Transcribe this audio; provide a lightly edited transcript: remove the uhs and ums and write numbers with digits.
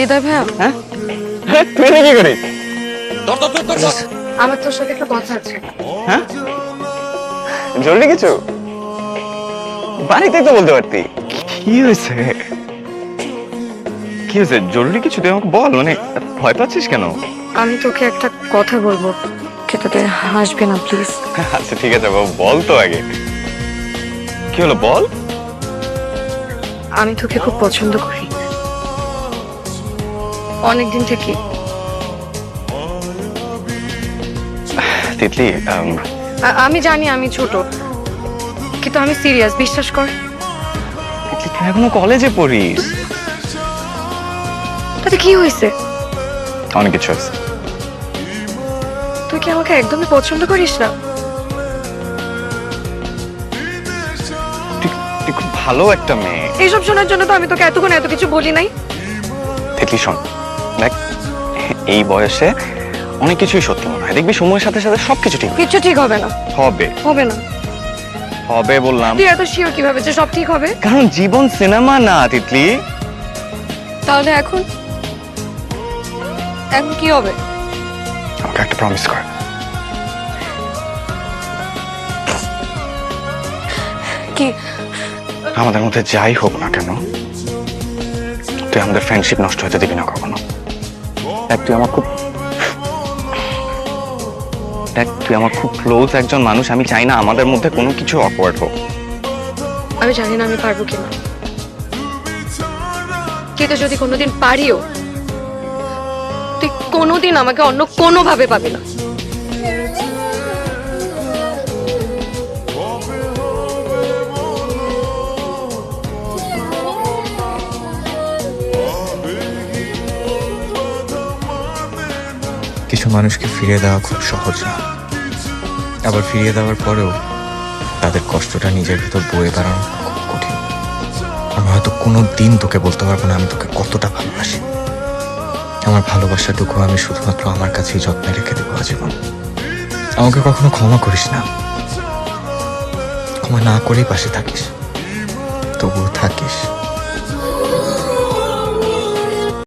হৃদয় ভাইয়া, হ্যাঁ হ্যাঁ, তুই এটা কি করিস? আমার তোর সাথে একটা কথা আছে। হ্যাঁ, জরুরি কিছু? বাড়িতেই তো বলতে পারতি। কি হয়েছে? কি হয়েছে? জরুরি কিছু তুই আমাকে বল, মানে ভয় পাচ্ছিস কেন? আমি তোকে একটা কথা বলবো, কিন্তু তুই হাসবি না প্লিজ। আচ্ছা ঠিক আছে বাবু, বল তো আগে। কি হলো বল। আমি তোকে খুব পছন্দ করি, অনেকদিন থেকে। তিতলি, আমি জানি আমি ছোট, কিন্তু আমি সিরিয়াস, বিশ্বাস কর। তিতলি তুই এখনো কলেজে পড়িস। তাতে কি হয়েছে? অনেক কিছু আছে। তুই কি আমাকে একদমই পছন্দ করিস না? তুই তুই খুব ভালো একটা মেয়ে। এইসব শোনার জন্য তো আমি তোকে এতক্ষণ এত কিছু বলি নাই। তিতলি শোন, দেখ এই বয়সে অনেক কিছুই সত্যি মনে হয়, দেখবি সময়ের সাথে সাথে সবকিছু ঠিক কিছু ঠিক হবে না। হবে। হবে না? হবে বললাম। তুই এত শিওর কিভাবে যে সব ঠিক হবে? কারণ জীবন সিনেমা না তিতলি। তাহলে এখন এখন কি হবে? আমাকে একটা প্রমিস কর। কি? আমাদের মধ্যে যাই হোক না কেন, তুই আমাদের ফ্রেন্ডশিপ নষ্ট হতে দিবি না কখনো। তুই আমার খুব তুই আমার খুব ক্লোজ একজন মানুষ, আমি চাই না আমাদের মধ্যে কোনো কিছু অকওয়ার্ড হোক। আমি জানি না আমি পারবো কিনা, কিন্তু যদি কোনোদিন পারিও, তুই কোনোদিন আমাকে অন্য কোনো ভাবে পাবি না। কিছু মানুষকে ফিরিয়ে দেওয়া খুব সহজ না, আবার ফিরিয়ে দেওয়ার পরেও তাদের কষ্টটা নিজের ভিতর বয়ে বেড়ানো খুব কঠিন। আমি হয়তো কোনো দিন তোকে বলতে পারবো না আমি তোকে কতটা ভালোবাসি। আমার ভালোবাসাটুকু আমি শুধুমাত্র আমার কাছেই যত্নে রেখে দেবো আজীবন। আমাকে কখনো ক্ষমা করিস না, ক্ষমা না করেই পাশে থাকিস, তবুও থাকিস।